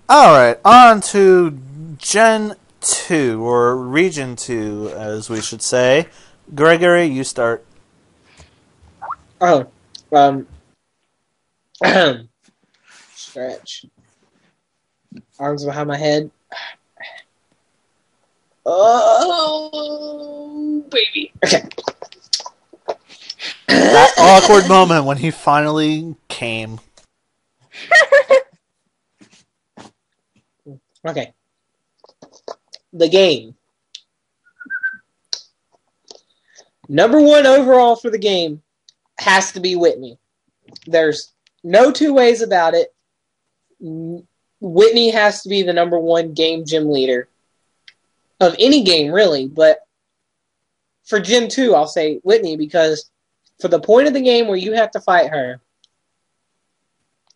Alright, on to Gen 2, or Region 2, as we should say. Gregory, you start. Oh, stretch. Arms behind my head. Oh, baby. Okay. That awkward moment when he finally came. Okay. The game. Number one overall for the game has to be Whitney. There's no two ways about it. Whitney has to be the number one game gym leader of any game, really. But for Gen 2, I'll say Whitney because for the point of the game where you have to fight her,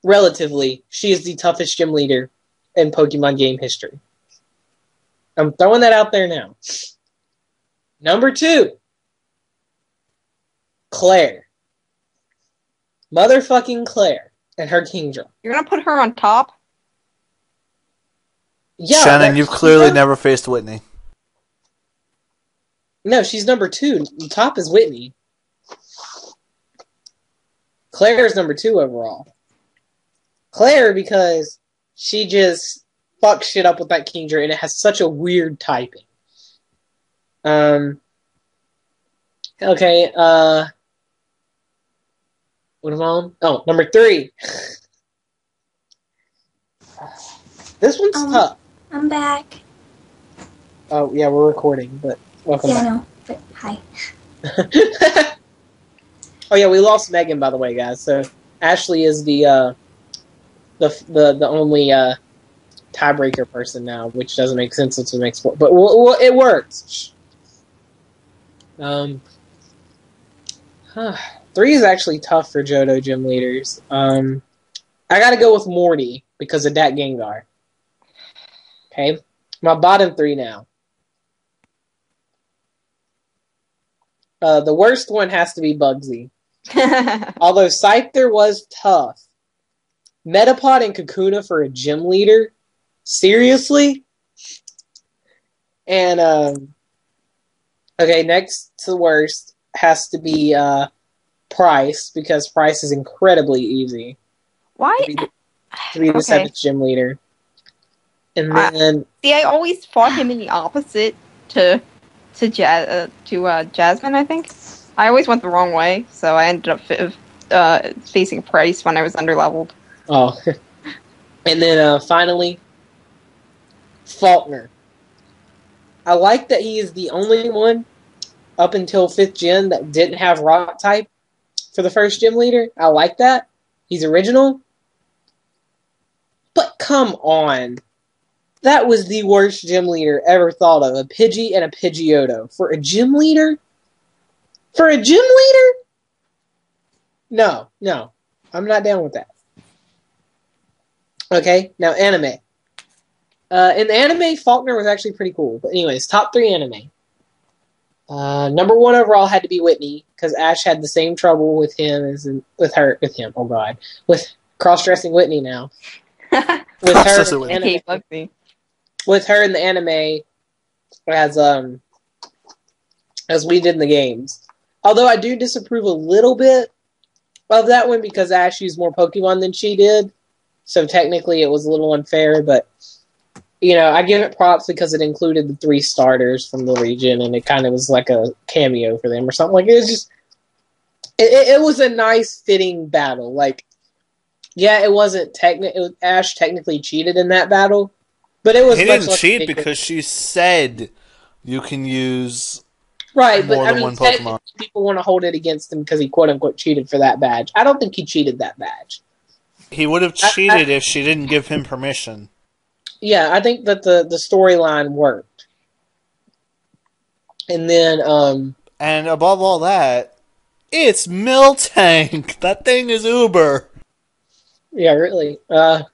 relatively, she is the toughest gym leader in Pokemon game history. I'm throwing that out there now. Number 2, Claire. Motherfucking Claire and her Kingdra. You're gonna put her on top? Yeah, Shannon, you've clearly never faced Whitney. No, she's number 2. The top is Whitney. Claire is number 2 overall. Claire, because she just fucks shit up with that Kingdra, and it has such a weird typing. Okay, what am I on? Oh, number 3. This one's tough. I'm back. Oh, yeah, we're recording, but welcome back. Yeah, I know, but hi. Oh, yeah, we lost Megan, by the way, guys, so Ashley is the only tiebreaker person now, which doesn't make sense since it makes four, but it works. 3 is actually tough for Johto gym leaders. I gotta go with Morty because of that Gengar. Okay, my bottom 3 now. The worst one has to be Bugsy. Although Scyther was tough. Metapod and Kakuna for a gym leader? Seriously? And, okay, next to the worst has to be, Price, because Price is incredibly easy. Why? To be the 7th gym leader. And then... See, I always fought him in the opposite to Jasmine, I think. I always went the wrong way, so I ended up facing Price when I was underleveled. Oh. And then, finally, Faulkner. I like that he is the only one up until 5th gen that didn't have Rock type for the first gym leader. I like that. He's original. But come on. That was the worst gym leader ever thought of. A Pidgey and a Pidgeotto. For a gym leader? For a gym leader? No. I'm not down with that. Okay, now anime. In the anime, Faulkner was actually pretty cool. But anyways, top 3 anime. Number 1 overall had to be Whitney, because Ash had the same trouble with him as with cross-dressing Whitney now. With her in the anime as we did in the games. Although I do disapprove a little bit of that one because Ash used more Pokemon than she did. So technically it was a little unfair, but you know, I give it props because it included the 3 starters from the region and it kind of was like a cameo for them or something. Like it was just it was a nice fitting battle. Like yeah, it wasn't Ash technically cheated in that battle, but it was he didn't cheat because she said you can use right, more but than I mean, one Pokemon. People want to hold it against him because he quote unquote cheated for that badge. I don't think he cheated that badge. He would have cheated if she didn't give him permission. Yeah, I think that the storyline worked. And then and above all that, it's Miltank. That thing is uber. Yeah, really. Although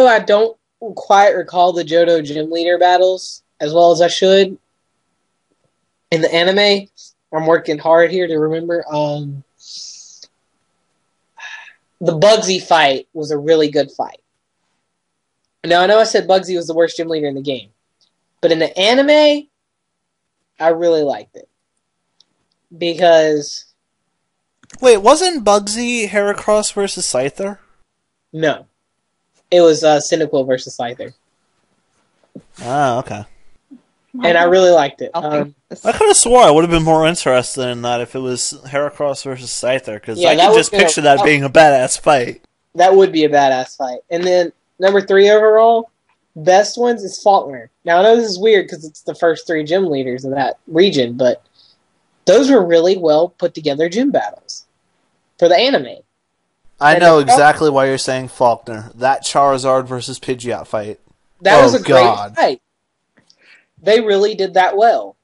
I don't quite recall the Johto gym leader battles as well as I should in the anime, I'm working hard here to remember. the Bugsy fight was a really good fight. Now, I know I said Bugsy was the worst gym leader in the game, but in the anime, I really liked it. Because... Wait, wasn't Bugsy Heracross versus Scyther? No. It was Cyndaquil versus Scyther. Ah, okay. And I really liked it. I could have swore I would have been more interested in that if it was Heracross versus Scyther, because I can just picture that being a badass fight. That would be a badass fight. And then, number 3 overall, best ones is Faulkner. Now, I know this is weird because it's the first 3 gym leaders in that region, but those were really well put together gym battles for the anime. I know exactly why you're saying Faulkner. That Charizard versus Pidgeot fight. That was a great fight. They really did that well.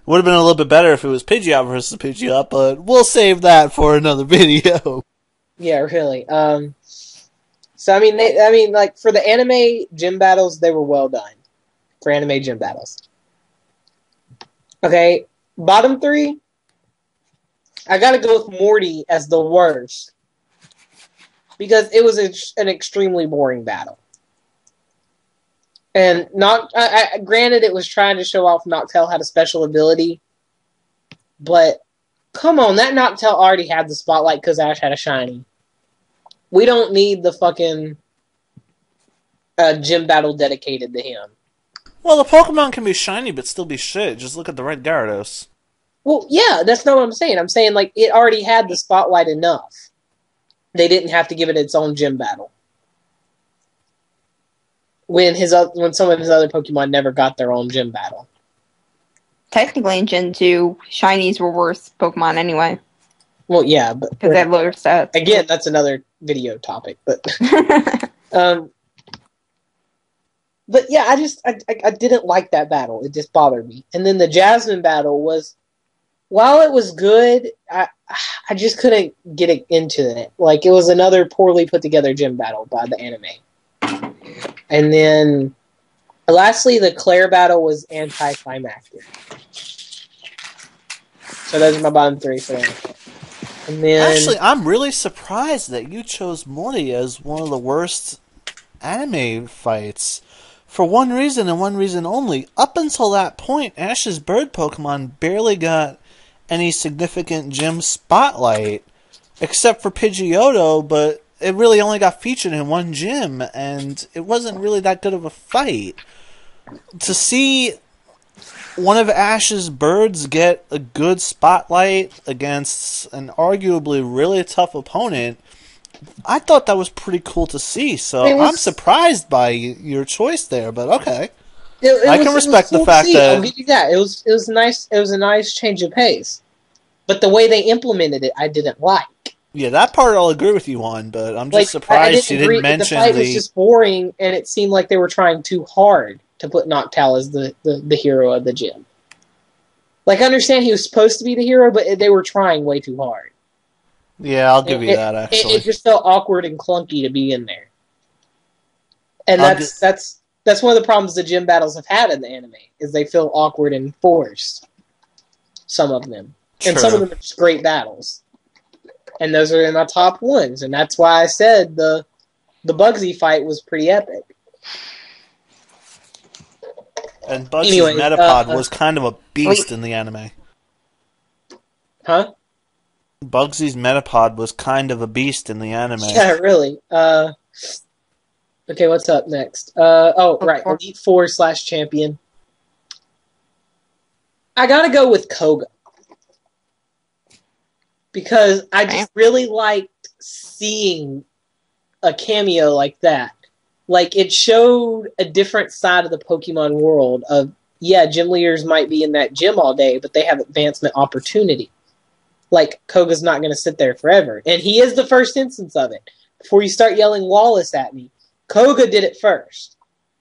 Would have been a little bit better if it was Pidgeot versus Pidgeot, but we'll save that for another video. Yeah, really. So I mean, like for the anime gym battles, they were well done. For anime gym battles. Okay, bottom 3. I gotta go with Morty as the worst because it was an extremely boring battle. And granted, it was trying to show off Noctowl had a special ability, but come on, that Noctowl already had the spotlight because Ash had a shiny. We don't need the fucking gym battle dedicated to him. Well, the Pokemon can be shiny but still be shit. Just look at the red Gyarados. Well, yeah, that's not what I'm saying. I'm saying, like, it already had the spotlight enough. They didn't have to give it its own gym battle. When some of his other Pokemon never got their own gym battle. Technically, in Gen 2, shinies were worse Pokemon anyway. Well, yeah, but... Because they have lower stats. Again, that's another video topic, but... But yeah, I didn't like that battle. It just bothered me. And then the Jasmine battle was... While it was good, I just couldn't get into it. Like, it was another poorly put together gym battle by the anime. And then, lastly, the Claire battle was anticlimactic. So those are my bottom 3 for that. And then, actually, I'm really surprised that you chose Morty as one of the worst anime fights. For one reason and one reason only. Up until that point, Ash's bird Pokemon barely got any significant gym spotlight, except for Pidgeotto, but it really only got featured in one gym, and it wasn't really that good of a fight. To see one of Ash's birds get a good spotlight against an arguably really tough opponent, I thought that was pretty cool to see, so I'm surprised by your choice there, but okay. I can respect the fact that... I'll give you that. It was nice. It was a nice change of pace. But the way they implemented it, I didn't like. Yeah, that part I'll agree with you on, but I'm just surprised you didn't mention the fight was just boring, and it seemed like they were trying too hard to put Noctowl as the hero of the gym. Like, I understand he was supposed to be the hero, but they were trying way too hard. Yeah, I'll give you that, actually. It just felt awkward and clunky to be in there. And that's one of the problems the gym battles have had in the anime, is they feel awkward and forced. Some of them. And some of them are just great battles. And those are in my top ones. And that's why I said the Bugsy fight was pretty epic. And Bugsy's Metapod was kind of a beast in the anime. Huh? Bugsy's Metapod was kind of a beast in the anime. Yeah, really. Okay, what's up next? Right. Elite Four / Champion. I gotta go with Koga. Because I just really liked seeing a cameo like that. Like, it showed a different side of the Pokemon world of, yeah, gym leaders might be in that gym all day, but they have advancement opportunity. Like, Koga's not going to sit there forever. And he is the first instance of it. Before you start yelling Wallace at me, Koga did it first.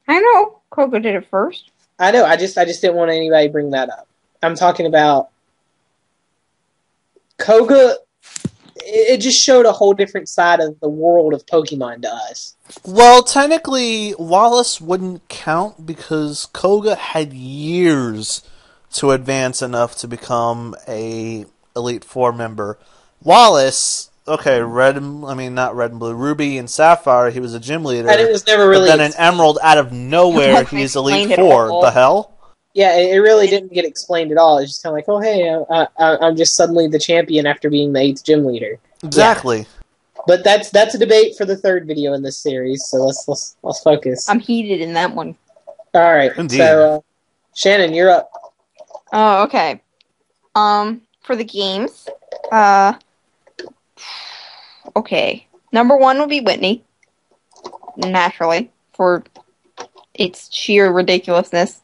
I know. Koga did it first. I know. I just didn't want anybody to bring that up. I'm talking about Koga. It just showed a whole different side of the world of Pokemon to us. Well, technically, Wallace wouldn't count because Koga had years to advance enough to become a Elite Four member. Wallace okay, not red and blue, Ruby and Sapphire, he was a gym leader. And it was never But really then in explained. Emerald, out of nowhere, Wasn't he's explained Elite at Four. all. The hell? Yeah, it really didn't get explained at all. It's just kind of like, oh, hey, I'm just suddenly the champion after being the 8th gym leader. Exactly. Yeah. But that's a debate for the 3rd video in this series, so let's focus. I'm heated in that one. All right, Indeed. so Shannon, you're up. Oh, okay. For the games, okay. Number 1 would be Whitney, naturally, for its sheer ridiculousness.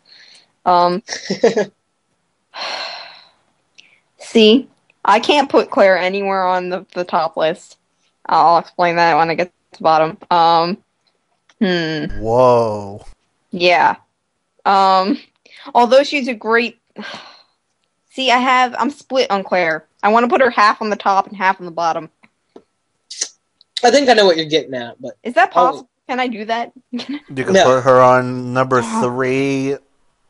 See, I can't put Claire anywhere on the top list. I'll explain that when I get to the bottom. Whoa. Yeah. Although she's a great... See, I'm split on Claire. I want to put her half on the top and half on the bottom. I think I know what you're getting at, but Is that possible? Can I do that? You can put her on number 3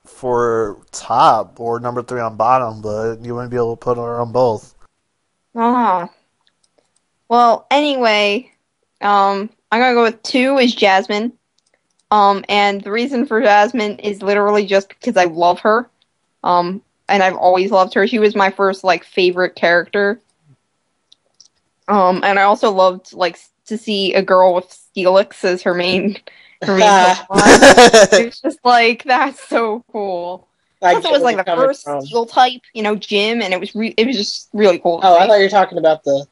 for top, or number 3 on bottom, but you wouldn't be able to put her on both. Oh. Well, anyway, I'm gonna go with 2 is Jasmine. And the reason for Jasmine is literally just because I love her. And I've always loved her. She was my first, favorite character. And I also loved, to see a girl with Steelix as her main Pokemon. It was just that's so cool. Plus, it was the first Steel type, gym, and it was just really cool. Oh, I thought you were talking about the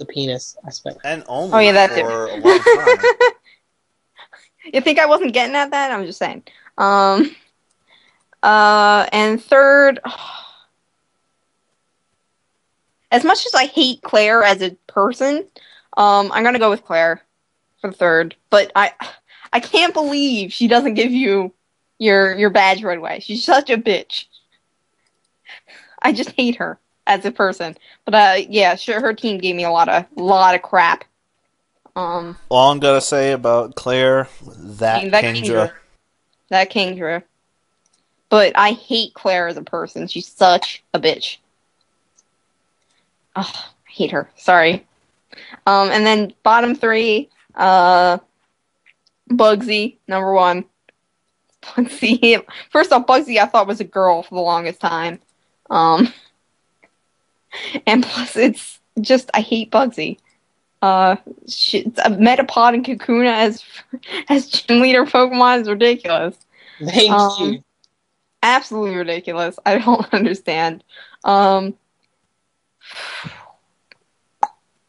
penis aspect. And only for a long time. You think I wasn't getting at that? I'm just saying. And 3rd, as much as I hate Claire as a person, I'm gonna go with Claire for 3rd. But I can't believe she doesn't give you your badge right away. She's such a bitch. I just hate her as a person. But yeah, sure, her team gave me a lot of crap. All I'm gonna say about Claire, that Kingdra. That Kingdra. But I hate Claire as a person. She's such a bitch. Ugh, I hate her. Sorry. And then bottom 3, Bugsy, number 1. Bugsy. First off, Bugsy I thought was a girl for the longest time. And plus it's just, I hate Bugsy. Metapod and Kakuna as gym leader Pokemon is ridiculous. Thank you. Absolutely ridiculous. I don't understand. I'm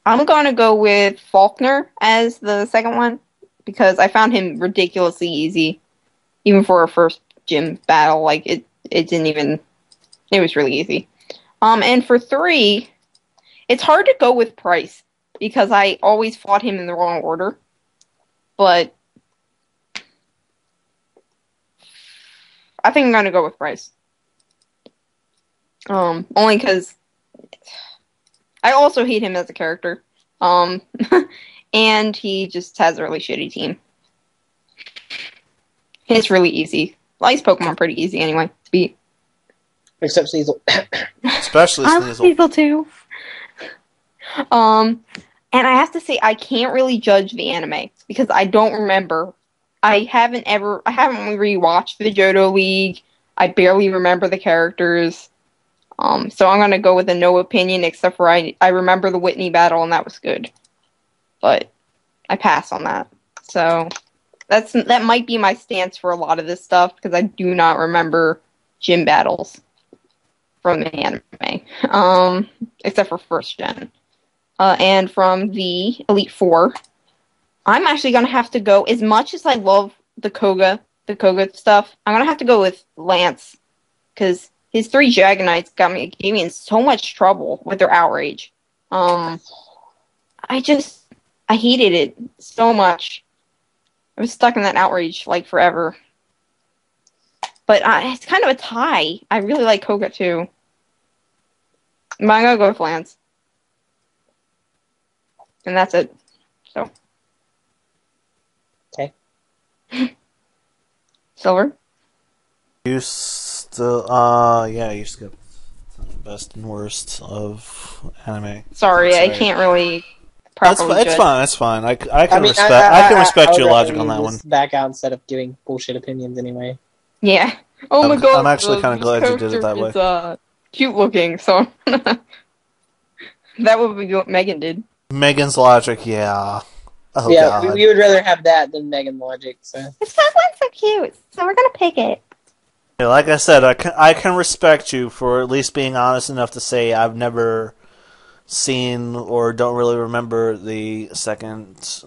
gonna go with Faulkner as the 2nd one because I found him ridiculously easy, even for a first gym battle. It didn't even. It was really easy. And for 3, it's hard to go with Price because I always fought him in the wrong order. But I think I'm gonna go with Price. Only because I also hate him as a character. And he just has a really shitty team. It's really easy. Ice Pokemon are pretty easy anyway to beat. Except Sneasel. Especially I Sneasel. love Sneasel too. And I have to say I can't really judge the anime because I don't remember. I haven't rewatched the Johto League. I barely remember the characters. So I'm gonna go with a no opinion, except for I remember the Whitney battle and that was good. But I pass on that. So that might be my stance for a lot of this stuff because I do not remember gym battles from the anime. Except for first gen. And from the Elite Four, I'm actually gonna have to go, as much as I love the Koga stuff, I'm gonna have to go with Lance. Because his 3 Dragonites gave me in so much trouble with their outrage. I hated it so much. I was stuck in that outrage forever. But it's kind of a tie. I really like Koga too. But I'm gonna go with Lance. And that's it. So. Okay. Silver? You still, you skip best and worst of anime. Sorry, That's I right. can't really properly It's judge. fine. It's fine. I can respect your logic on that one. Back out instead of giving bullshit opinions anyway. Yeah. Oh my god. I'm actually kind of glad you did it that way. Is, cute looking, so that would be what Megan did. Megan's logic, yeah. Oh, yeah, God. we would rather have that than Megan logic. So It's that one's so cute, so we're gonna pick it. Yeah, like I said, I can respect you for at least being honest enough to say I've never seen or don't really remember the second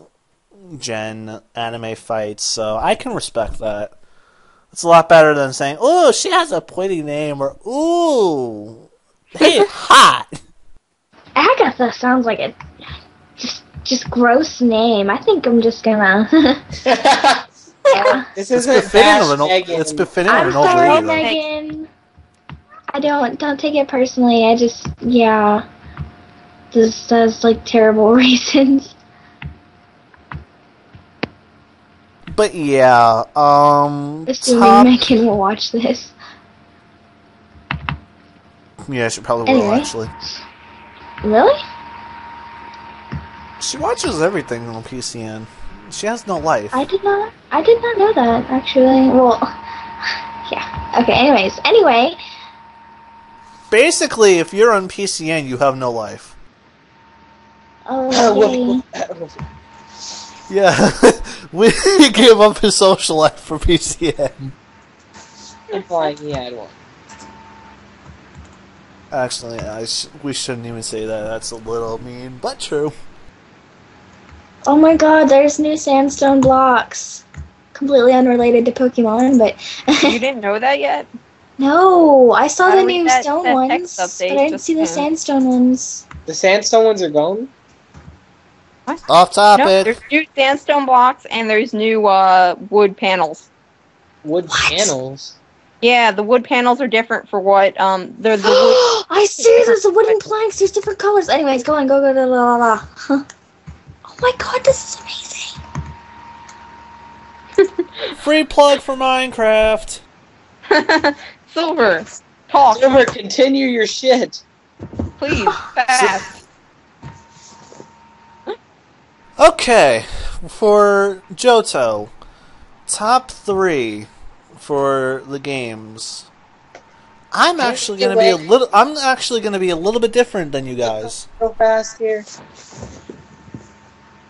gen anime fights, so I can respect that. It's a lot better than saying, "Oh, she has a pretty name," or "Ooh, hey, hot." Agatha sounds like a just gross name. I think I'm just gonna. this It's isn't befitting it's befitting of I'm an old sorry, lady. Though. Megan. I don't take it personally. I just this has like terrible reasons. But yeah, Assuming Megan will watch this. Yeah, she probably will Anyway. actually. Really? She watches everything on PCN. She has no life. I did not know that actually. Well, yeah. Okay. Anyway. Basically, if you're on PCN, you have no life. Oh, yay. Yeah, we gave up his social life for PCN. implying he had one. Actually, we shouldn't even say that. That's a little mean, but true. Oh my god, there's new sandstone blocks. Completely unrelated to Pokemon, but You didn't know that yet? no, I saw Gotta the read new that stone text ones, update but I didn't just see the now. sandstone ones. The sandstone ones are gone. Off No, topic. there's new sandstone blocks and there's new wood panels. Wood What? panels. Yeah, the wood panels are different for what they're the wood. I see, there's the wooden planks, there's different colors. Anyways, go on, go, la, la, la. Huh. Oh my god, this is amazing. Free plug for Minecraft. Silver, talk, Silver, continue your shit. please, fast. Okay, for Johto, top 3 for the games. I'm actually gonna be a little bit different than you guys. Real fast here.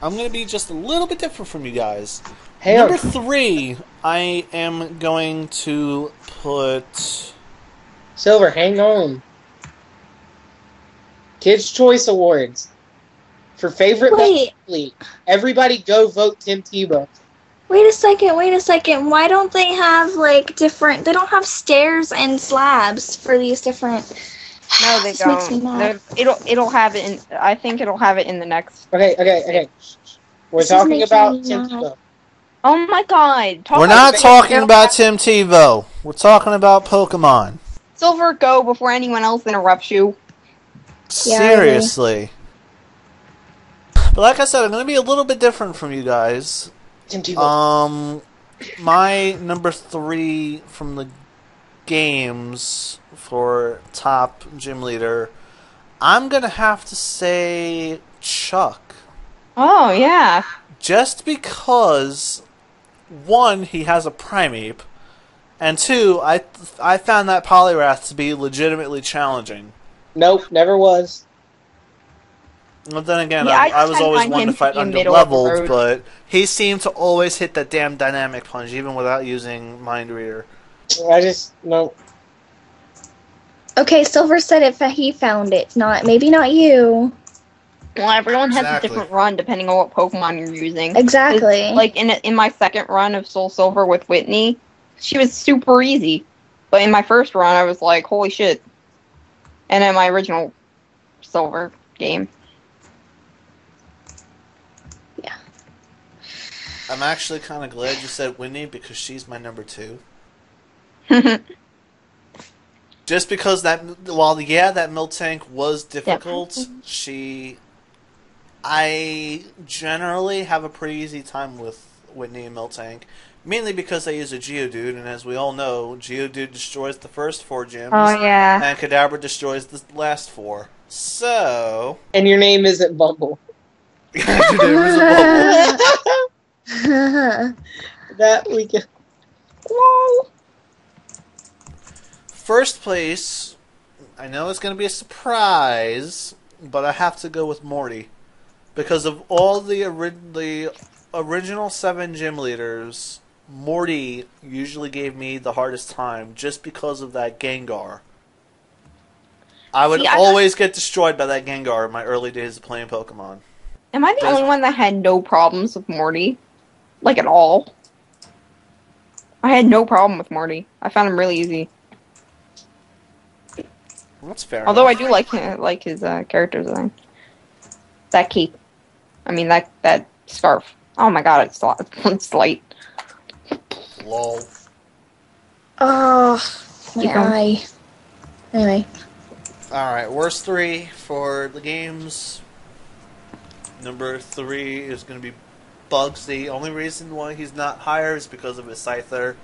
I'm gonna be just a little bit different from you guys. Hey, Number 3, I am going to put. Silver, hang on. Kids' Choice Awards. For favorite Wait. athlete, everybody go vote Tim Tebow. Wait a second. Why don't they have, like, different... They don't have stairs and slabs for these different... No, they This makes me don't. mad. It'll have it in. I think it'll have it in the next. Okay. We're This is talking making about me Tim mad. Tebow. Oh my god! We're not talking about Tim Tebow. We're talking about Pokemon. Silver, go before anyone else interrupts you. Seriously. But like I said, I'm going to be a little bit different from you guys. Tim Tebow. My number 3 from the games for top gym leader, I'm going to have to say Chuck. Oh yeah. Just because, 1, he has a Primeape, and 2, I found that Poliwrath to be legitimately challenging. Nope, never was. Well, then again, Yeah, I was kinda always find one him to fight to be under middle of the leveled, road. but he seemed to always hit that damn dynamic punch, even without using Mind Reader. I just no. Okay, Silver said he found it. Maybe not you. Well, everyone has Exactly. a different run depending on what Pokemon you're using. Exactly. It's like in my second run of Soul Silver with Whitney, she was super easy. But in my first run, I was like, holy shit. And in my original Silver game. I'm actually kind of glad you said Whitney, because she's my number 2. Just because that Miltank was difficult, I generally have a pretty easy time with Whitney and Miltank. Mainly because I use a Geodude, and as we all know, Geodude destroys the first 4 gyms, Oh yeah. and Kadabra destroys the last 4. So... And your name isn't Bumble. Your name is a bubble. That we can. Lol. First place, I know it's going to be a surprise, but I have to go with Morty. Because of all the original 7 gym leaders, Morty usually gave me the hardest time just because of that Gengar. I would always get destroyed by that Gengar in my early days of playing Pokemon. Am I the only one that had no problems with Morty? Like, at all? I had no problem with Morty. I found him really easy. That's fair Although enough. I do like his character design. That cape. I mean, that scarf. Oh my god, it's light. Lol. Oh, my Keep going. eye. Anyway. Alright, worst 3 for the games. Number 3 is going to be Bugs. The only reason why he's not higher is because of his Scyther,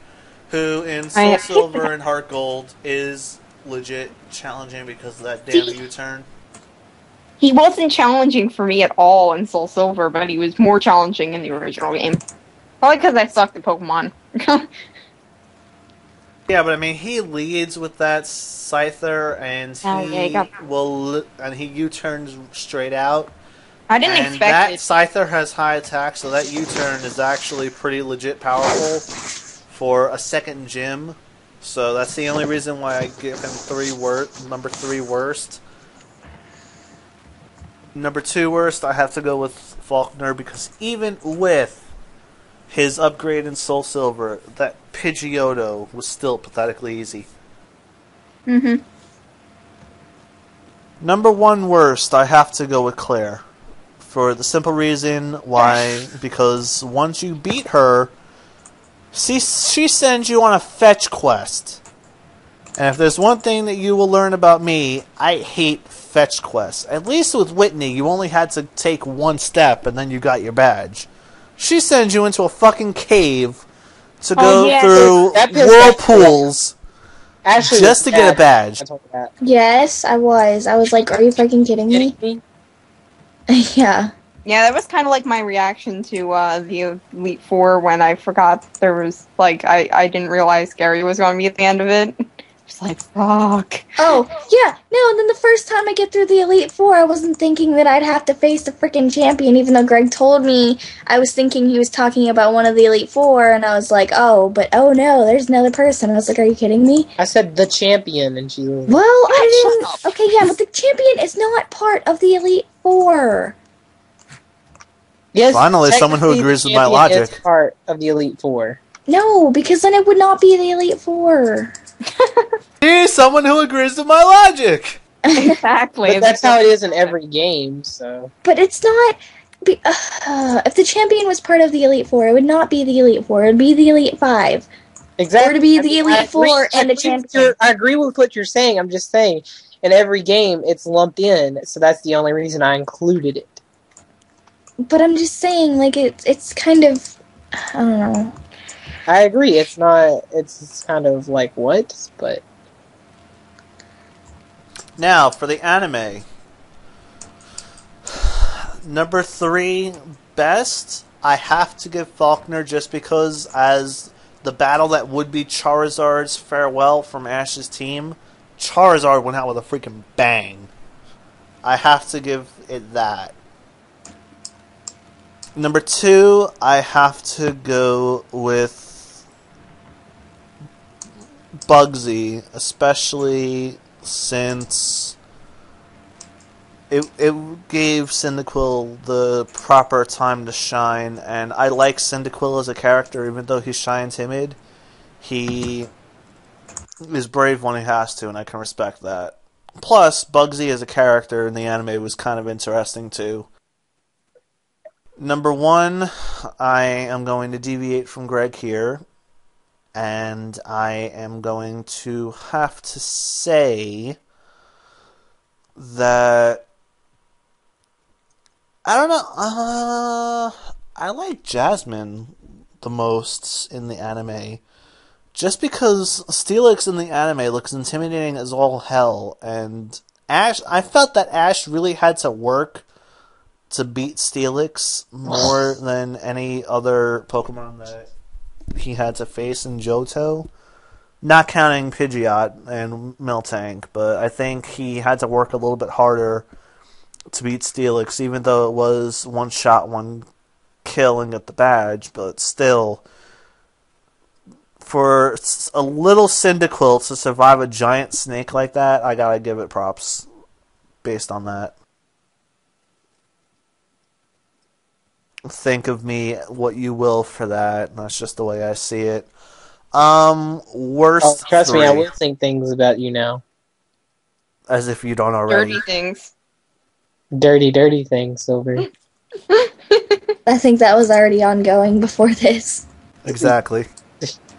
who in Soul Silver and Heart Gold is legit challenging because of that damn U-turn. He wasn't challenging for me at all in Soul Silver, but he was more challenging in the original game. Probably because I sucked at Pokemon. Yeah, but I mean, he leads with that Scyther, and he U-turns straight out. I didn't and expect that it. Scyther has high attack, so that U-turn is actually pretty legit powerful for a second gym. So that's the only reason why I give him number 3 worst. Number 2 worst, I have to go with Faulkner, because even with his upgrade in Soul Silver, that Pidgeotto was still pathetically easy. Mm-hmm. Number 1 worst, I have to go with Claire. For the simple reason why, because once you beat her, she sends you on a fetch quest. And if there's one thing that you will learn about me, I hate fetch quests. At least with Whitney, you only had to take 1 step and then you got your badge. She sends you into a fucking cave to go through whirlpools just to get a badge. Yes, I was. I was like, are you fucking kidding me? Yeah. Yeah, that was kind of like my reaction to the Elite Four when I forgot there was, like, I didn't realize Gary was going to be at the end of it. Just like, fuck. Oh, yeah. No, and then the first time I get through the Elite Four, I wasn't thinking that I'd have to face the freaking champion, even though Greg told me. I was thinking he was talking about one of the Elite Four, and I was like, oh no, there's another person. I was like, are you kidding me? I said the champion, and she was... Well, I didn't... Okay, yeah, but the champion is not part of the Elite Four. Yes, finally, someone who agrees with my logic. Is part of the Elite Four. No, because then it would not be the Elite Four. He's someone who agrees with my logic. Exactly. But that's how it is in every game, so... But it's not... if the champion was part of the Elite Four, it would not be the Elite Four. It would be the Elite Five. Exactly. Or to be the Elite Four and the champion. I agree with what you're saying. I'm just saying, in every game, it's lumped in, so that's the only reason I included it. But I'm just saying, like, it's kind of... I don't know. I agree. It's not... It's kind of like, what? But... Now, for the anime. Number 3, best, I have to give Faulkner just because as the battle that would be Charizard's farewell from Ash's team, Charizard went out with a freaking bang. I have to give it that. Number 2, I have to go with Bugsy, especially since it gave Cyndaquil the proper time to shine, and I like Cyndaquil as a character, even though he's shy and timid. He is brave when he has to, and I can respect that. Plus, Bugsy as a character in the anime was kind of interesting too. Number 1, I am going to deviate from Greg here, and I am going to have to say that I don't know. I like Jasmine the most in the anime, just because Steelix in the anime looks intimidating as all hell, and Ash. I felt that Ash really had to work to beat Steelix more than any other Pokemon that he had to face in Johto. Not counting Pidgeot and Miltank, but I think he had to work a little bit harder to beat Steelix, even though it was one shot, one kill and get the badge, but still, for a little Cyndaquil to survive a giant snake like that, I gotta give it props based on that. Think of me what you will for that. That's just the way I see it. Worst trust three. me, I will think things about you now. As if you don't already. Dirty things. Dirty, dirty things, Silver. I think that was already ongoing before this. Exactly.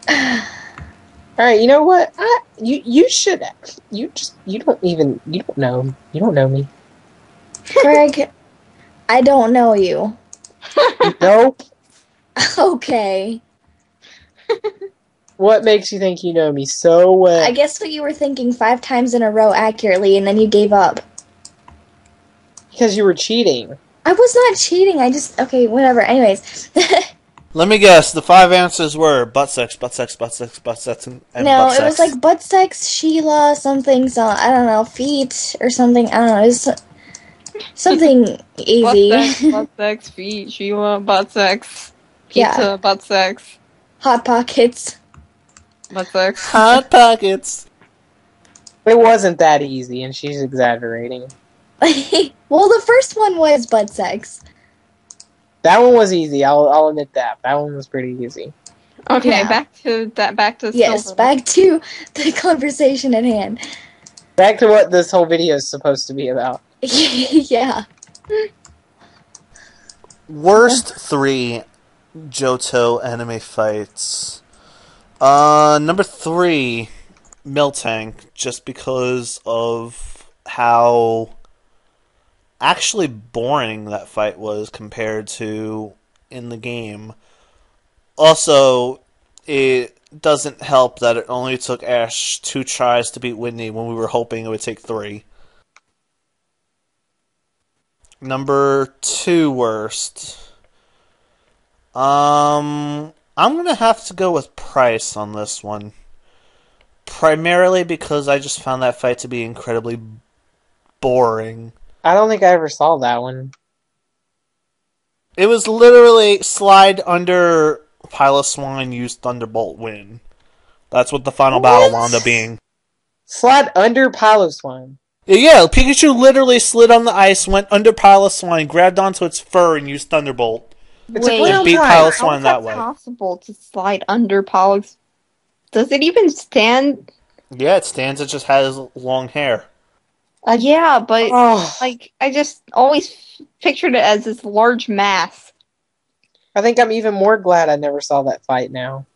Alright, you know what? You should. You don't know me. Greg, I don't know you. Nope. Okay. What makes you think you know me so well? I guess what you were thinking 5 times in a row accurately, and then you gave up. Because you were cheating. I was not cheating. Okay, whatever. Anyways. Let me guess. The 5 answers were butt sex, butt sex, butt sex, butt sex, and No, butt sex. it was like butt sex, Sheila, something, so I don't know, feet or something. I don't know. It was something easy. Butt sex, feet, Sheila, butt sex, pizza, Yeah. butt sex, Hot Pockets. butt sex. Hot Pockets. It wasn't that easy, and she's exaggerating. Well, the first one was butt sex. That one was easy. I'll admit that. That one was pretty easy. Okay, Yeah. back to that. Back to Yes, Silver. back to the conversation at hand. Back to what this whole video is supposed to be about. Yeah. Worst 3 Johto anime fights. Number 3, Miltank, just because of how actually boring that fight was compared to in the game. Also, it doesn't help that it only took Ash 2 tries to beat Whitney when we were hoping it would take 3. Number 2 worst. I'm gonna have to go with Price on this one. Primarily because I just found that fight to be incredibly boring. I don't think I ever saw that one. It was literally slide under Piloswine, use Thunderbolt, win. That's what the final battle wound up being. Slide under Piloswine. Yeah, Pikachu literally slid on the ice, went under Piloswine, grabbed onto its fur, and used Thunderbolt. It's a Wait, clown beat type. how Piloswine is that way. possible to slide under Pollux? Does it even stand? Yeah, it stands, it just has long hair. Yeah, but Oh, like I just always pictured it as this large mass. I think I'm even more glad I never saw that fight now.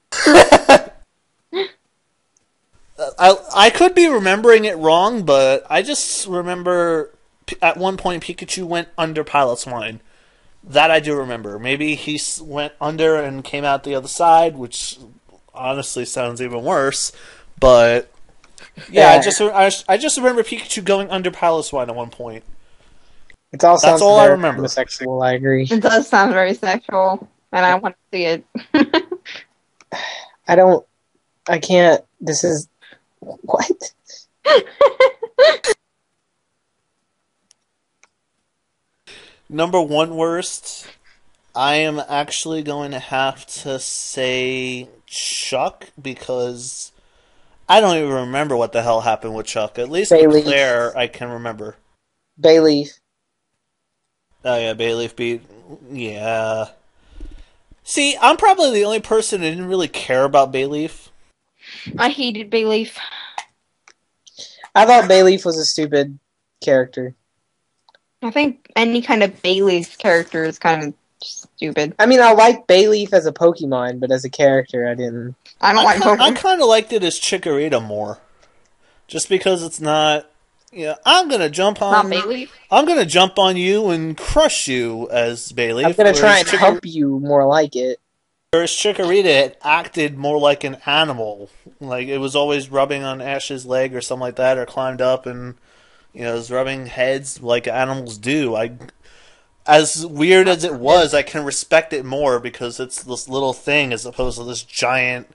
I could be remembering it wrong, but I just remember at one point Pikachu went under Piloswine. That I do remember. Maybe he went under and came out the other side, which honestly sounds even worse. But yeah, I just remember Pikachu going under Piloswine at one point. It all sounds That's all I very remember. homosexual, I agree. It does sound very sexual, and I want to see it. I can't, this is, what? Number 1 worst, I am actually going to have to say Chuck, because I don't even remember what the hell happened with Chuck. At least with Bayleaf. Claire, I can remember. Bayleaf. Oh yeah, Bayleaf beat... Yeah. See, I'm probably the only person who didn't really care about Bayleaf. I hated Bayleaf. I thought Bayleaf was a stupid character. I think any kind of Bayleaf character is kind of stupid. I mean, I like Bayleaf as a Pokemon, but as a character, I didn't. I don't like I Pokemon. kind of liked it as Chikorita more. Just because it's not... I'm gonna jump Not on... Bayleaf. I'm gonna jump on you and crush you as Bayleaf. I'm gonna try and whereas help you more like it. Whereas Chikorita, it acted more like an animal. Like, it was always rubbing on Ash's leg or something like that, or climbed up and, it was rubbing heads like animals do. as weird as it was, I can respect it more because it's this little thing as opposed to this giant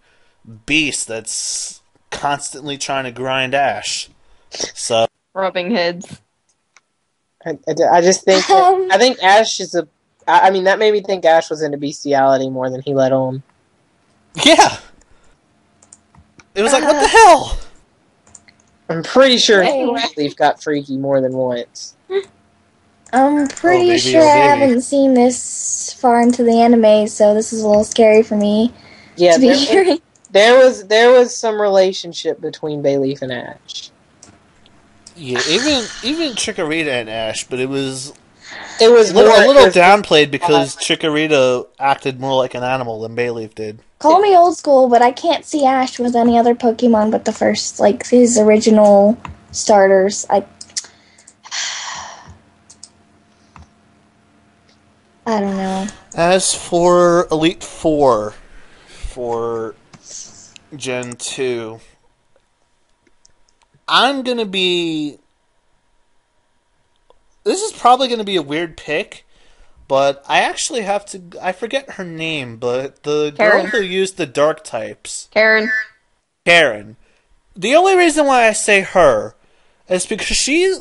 beast that's constantly trying to grind Ash. So Rubbing heads. I just think I think Ash is a. I mean, that made me think Ash was into bestiality more than he let on. yeah, it was like, what the hell? I'm pretty sure Hey. Leaf got freaky more than once. I'm pretty baby, sure oh, I baby. haven't seen this far into the anime, so this is a little scary for me Yeah, to be hearing. there was some relationship between Bayleaf and Ash. Yeah, even Chikorita and Ash, but it was It was a little more- downplayed because Chikorita acted more like an animal than Bayleaf did. Call me old school, but I can't see Ash with any other Pokemon but the first, like, his original starters. I don't know. As for Elite Four for Gen 2, I'm going to be... This is probably going to be a weird pick, but I actually have to... I forget her name, but the Karen. girl who used the dark types, Karen. Karen. The only reason why I say her is because she,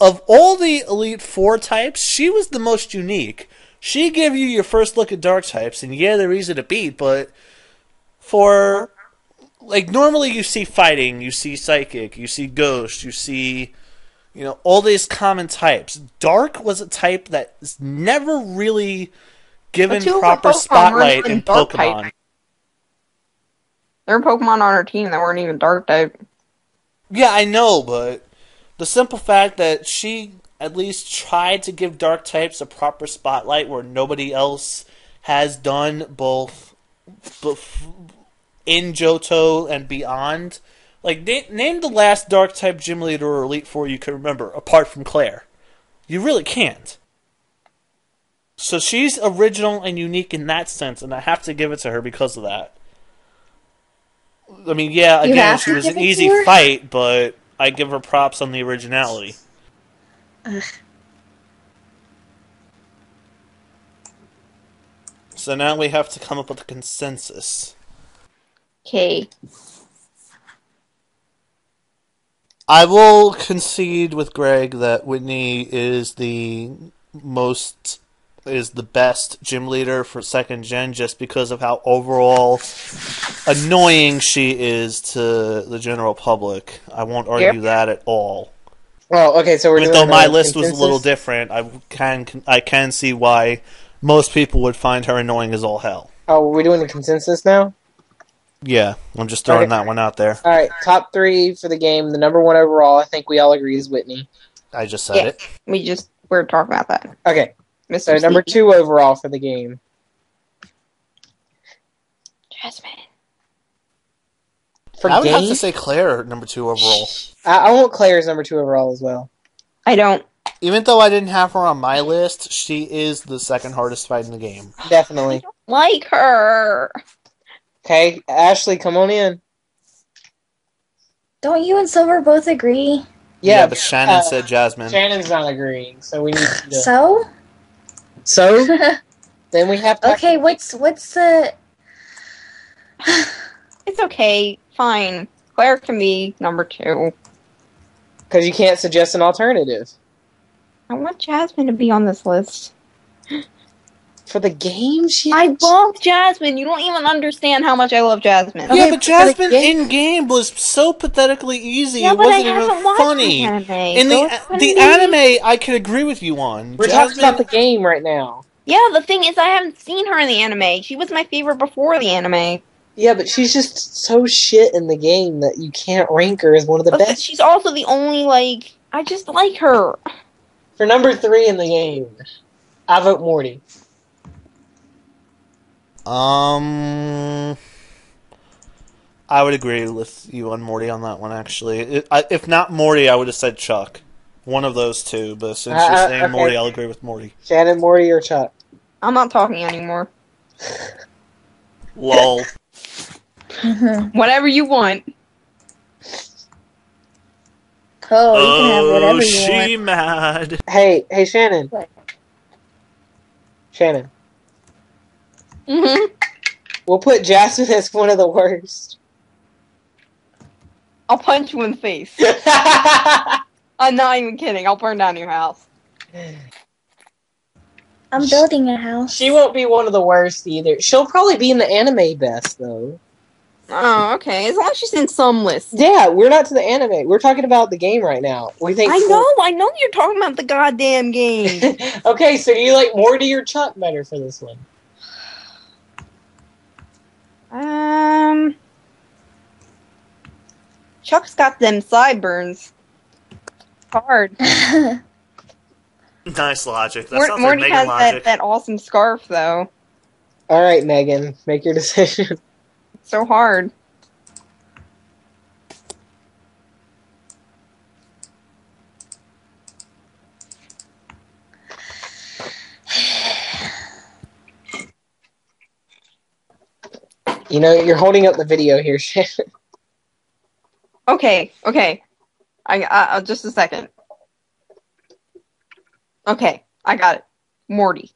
of all the Elite Four types, she was the most unique. She gave you your first look at dark types, and yeah, they're easy to beat, but for... Like, normally you see fighting, you see psychic, you see ghost, you see, you know, all these common types. Dark was a type that is never really given The two of her proper Pokemon spotlight weren't in even dark Pokemon. type. There were Pokemon on her team that weren't even dark type. Yeah, I know, but the simple fact that she at least tried to give dark types a proper spotlight where nobody else has done both in Johto and beyond. Like, name the last dark type gym leader or Elite Four you can remember, apart from Claire. You really can't. So she's original and unique in that sense, and I have to give it to her because of that. I mean, yeah, You again, have she to was give an it to easy her? fight, but I give her props on the originality. So now we have to come up with a consensus. Okay. I will concede with Greg that Whitney is the best gym leader for second gen just because of how overall annoying she is to the general public. I won't argue that at all. Well, okay, so we're Even doing though my a list was a little consensus? different, I can see why most people would find her annoying as all hell. Oh, we're doing a consensus now? Yeah, I'm just throwing Okay. that one out there. Alright, top 3 for the game. The number 1 overall, I think we all agree, is Whitney. I just said it. We're talking about that. Okay, Mr. so number Stevie. 2 overall for the game. Jasmine. For I would have game? to say Claire, number 2 overall. I want Claire's number 2 overall as well. I don't. Even though I didn't have her on my list, she is the second hardest fight in the game. Definitely. Like her. Okay, Ashley, come on in. Don't you and Silver both agree? Yeah, but Shannon said Jasmine. Shannon's not agreeing, so we need to... So? So? Then we have to... Okay, what's the... It's okay. Fine. Claire can be number 2. Because you can't suggest an alternative. I want Jasmine to be on this list. For the game, I love Jasmine. You don't even understand how much I love Jasmine. Okay, Yeah, but but for Jasmine the game- in game was so pathetically easy. Yeah, It but I wasn't haven't even watched funny. the anime, In so it's gonna the be- anime, I can agree with you on. We're talking about the game right now. Yeah, the thing is, I haven't seen her in the anime. She was my favorite before the anime. Yeah, but she's just so shit in the game that you can't rank her as one of the But best. she's also the only, I just like her. For number 3 in the game, I vote Morty. I would agree with you on Morty on that one, actually. If not Morty, I would have said Chuck. One of those two, but since you're saying okay. Morty, I'll agree with Morty. Shannon, Morty, or Chuck? I'm not talking anymore. Lol. Whatever you want. Oh, you can have whatever you she want. mad. Hey, Shannon. What? Shannon. Mm-hmm. We'll put Jasmine as one of the worst. I'll punch you in the face. I'm not even kidding. I'll burn down your house. I'm building a house. She won't be one of the worst either. She'll probably be in the anime best, though. Oh, okay. As long as she's in some list. Yeah, we're not to the anime. We're talking about the game right now. We think. I know you're talking about the goddamn game. Okay, so do you like Morty or Chuck better for this one? Chuck's got them sideburns. Hard. Nice logic. That sounds like Morty Megan has logic. that awesome scarf, though. All right, Megan, make your decision. It's so hard. You know, you're holding up the video here, Shannon. Okay. I just a second. Okay, I got it. Morty.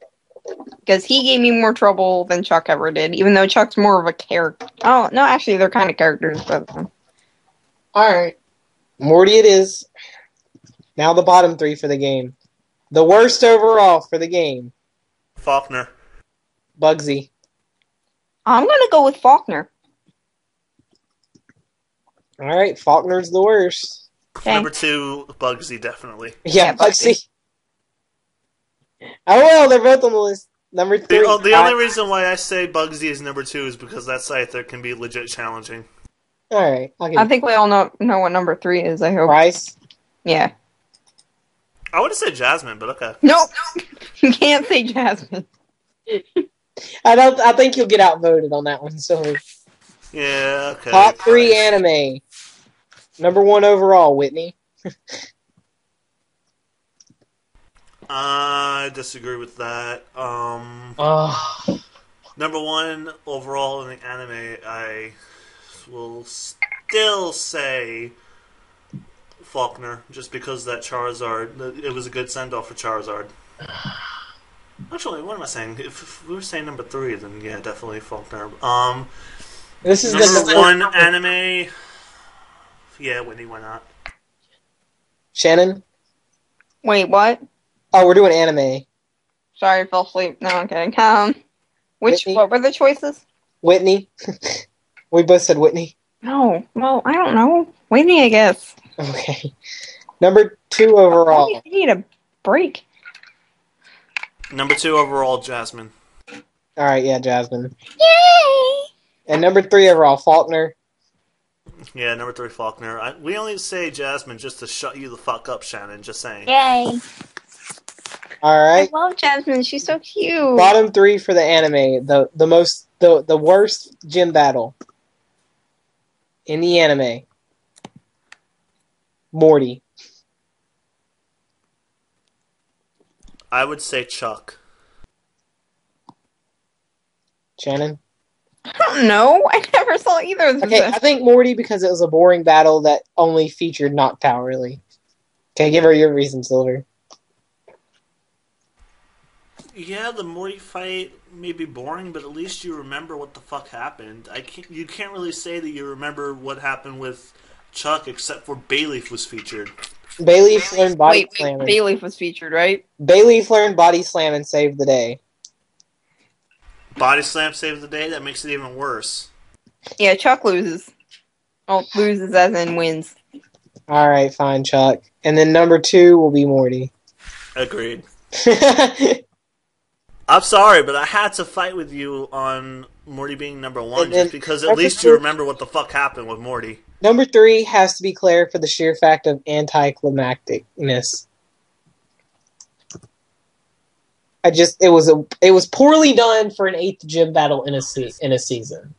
Because he gave me more trouble than Chuck ever did, even though Chuck's more of a character. Oh, no, actually, they're kind of characters, but... All right, Morty it is. Now the bottom three for the game. The worst overall for the game. Faulkner. Bugsy. I'm gonna go with Faulkner. All right, Faulkner's the worst. Okay. Number 2, Bugsy, definitely. Yeah, Bugsy. Bugsy. Oh well, they're both on the list. Number 3. The only reason why I say Bugsy is number 2 is because that Scyther can be legit challenging. All right, I'll give I think we all know what number 3 is, I hope. Price. Yeah. I would have said Jasmine, but okay. Nope! You can't say Jasmine. I think you'll get outvoted on that one. So Yeah, okay. top 3 Price. anime. Number 1 overall, Whitney. I disagree with that. Number 1 overall in the anime, I will still say Faulkner, just because that Charizard, it was a good send-off for Charizard. Actually, what am I saying? If we were saying number 3, then yeah, definitely Faulkner. This is number the 1 anime, yeah, Whitney, why not? Shannon. Wait, what? Oh, we're doing anime. Sorry, I fell asleep. No, I'm kidding. Whitney? What were the choices? Whitney. We both said Whitney. No, well, I don't know. Whitney, I guess. Okay. Number 2 overall. I need a break. Number 2 overall, Jasmine. All right, yeah, Jasmine. Yay! And number 3 overall, Faulkner. Yeah, number 3, Faulkner. We only say Jasmine just to shut you the fuck up, Shannon, just saying. Yay! All right. I love Jasmine. She's so cute. Bottom 3 for the anime. The worst gym battle in the anime. Morty. I would say Chuck. Shannon. I don't know. I never saw either of them. Okay, I think Morty because it was a boring battle that only featured Knockpow, really. Okay, give her your reason, Silver. Yeah, the Morty fight may be boring, but at least you remember what the fuck happened. You can't really say that you remember what happened with Chuck, except for Bayleaf was featured. Bayleaf learned body slam. Bayleaf was featured, right? Bayleaf learned body slam and saved the day. Body slam saved the day? That makes it even worse. Yeah, Chuck loses. Oh, loses as in wins. Alright, fine, Chuck. And then number 2 will be Morty. Agreed. I'm sorry, but I had to fight with you on Morty being number 1 just because at least you remember what the fuck happened with Morty. Number 3 has to be Claire for the sheer fact of anticlimacticness. It was poorly done for an 8th gym battle in a season.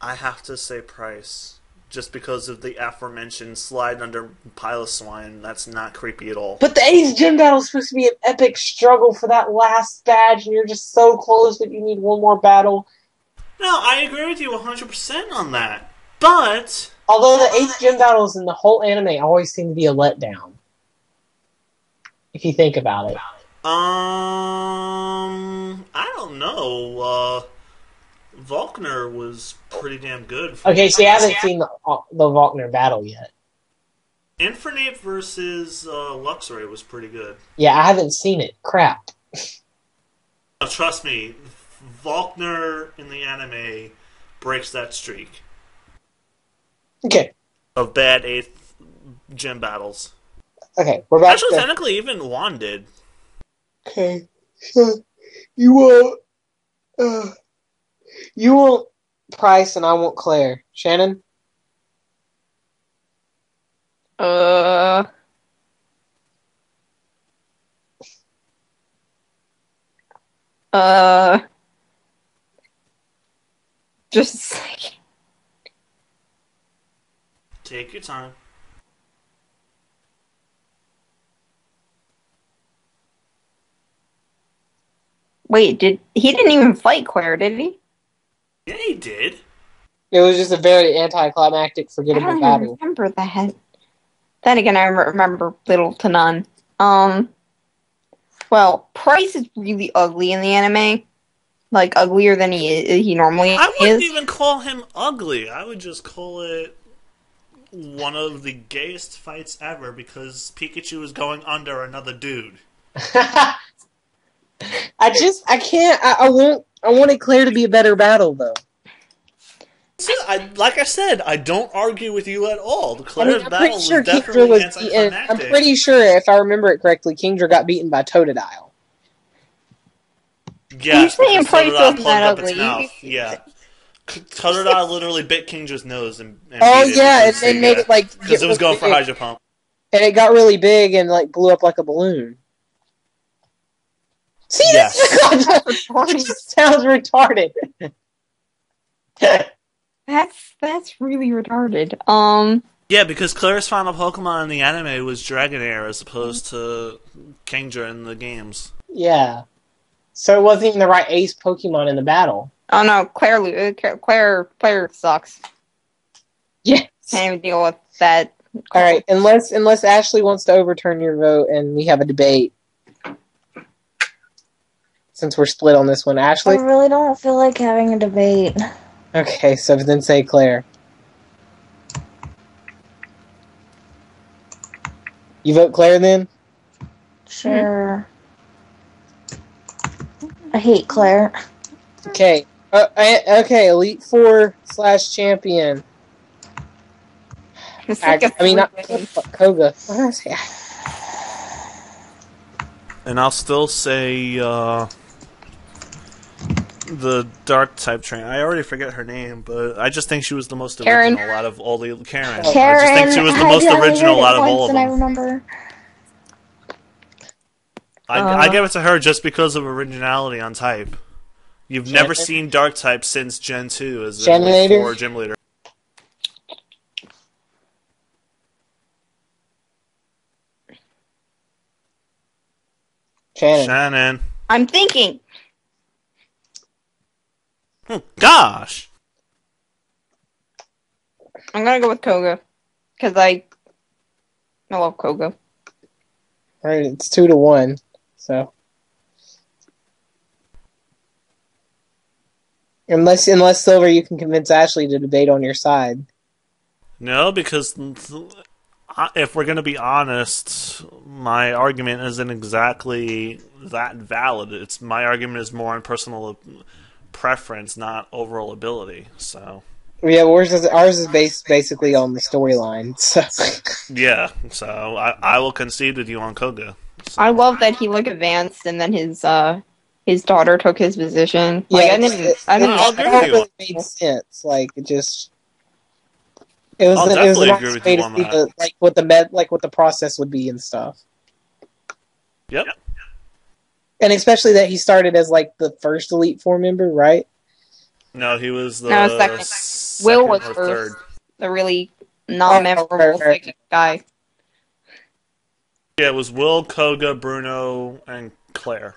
I have to say Price. Just because of the aforementioned slide under pile of swine, that's not creepy at all. But the 8th gym battle is supposed to be an epic struggle for that last badge, and you're just so close that you need one more battle. No, I agree with you 100% on that. But although the 8th gym battles in the whole anime always seem to be a letdown. If you think about it. I don't know. Volkner was pretty damn good. Okay, so you haven't seen the Volkner battle yet. Infernape versus Luxray was pretty good. Yeah, I haven't seen it. Crap. Trust me, Volkner in the anime breaks that streak Okay. of bad 8th gym battles. Okay, we're back Actually, to... technically, even Juan did. Okay, so you want Price and I want Claire. Shannon? Uh, uh, just a second. Take your time. Wait, he didn't even fight Claire, did he? Yeah, he did. It was just a very anticlimactic, I forgettable don't even battle. remember that. Then again, I remember little to none. Well, Price is really ugly in the anime. Like, uglier than he normally I wouldn't is. even call him ugly. I would just call it one of the gayest fights ever because Pikachu is going under another dude. I can't. I wanted Claire to be a better battle, though. Like I said, I don't argue with you at all. Claire's I'm battle pretty sure was Kingdra definitely was beaten. I'm anticlimactic. pretty sure, if I remember it correctly, Kingdra got beaten by Totodile. Yes, You're saying because Price Totodile wasn't plugged that up its ugly. mouth. Yeah. Totodile literally bit Kingdra's nose and Oh beat it yeah, because and made it like because it was going for Hydro Pump. and it got really big and like blew up like a balloon. See, Yes. this sounds retarded. That's really retarded. Yeah, because Claire's final Pokemon in the anime was Dragonair as opposed to Kingdra in the games. Yeah. So it wasn't even the right ace Pokemon in the battle. Oh no, Claire sucks. Yeah. Can't even deal with that. All right, unless Ashley wants to overturn your vote and we have a debate. Since we're split on this one, Ashley? I really don't feel like having a debate. Okay, so then say Claire. You vote Claire then? Sure. I hate Claire. Okay. Okay, Elite Four / champion. It's like I mean, not freaking- Koga. What did I say? And I'll still say the Dark type train. I already forget her name, but I just think she was the most Karen. original out of all the Karen. Karen, I just think she was the most original out of all of and I them. remember. I give it to her just because of originality on type. You've never seen Dark type since Gen 2 as the Elite Shanninator? Four gym leader. Shannon. I'm thinking. Gosh. I'm gonna go with Koga. Because I love Koga. Alright, it's 2-1. So unless Silver, you can convince Ashley to debate on your side. No, because if we're going to be honest, my argument isn't exactly that valid. My argument is more on personal preference, not overall ability. So Yeah, ours is based basically on the storyline. So yeah, so I will concede with you on Koga. So. I love that he advanced and then his daughter took his position. Like yeah, I didn't I'll agree it with you. really made sense. Like it was I'll a definitely nice agree with way you to on see that. what the process would be and stuff. Yep. And especially that he started as like the first Elite Four member, right? No, he was the second. Will was or first. third. The really non-memorable right. second guy. Yeah, it was Will, Koga, Bruno, and Claire.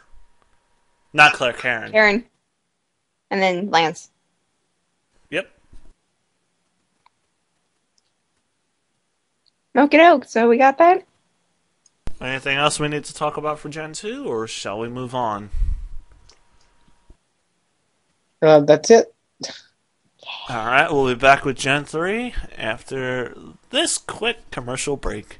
Not Claire, Karen. Karen. And then Lance. Yep. Okie doke, so we got that? Anything else we need to talk about for Gen 2, or shall we move on? That's it. Alright, we'll be back with Gen 3 after this quick commercial break.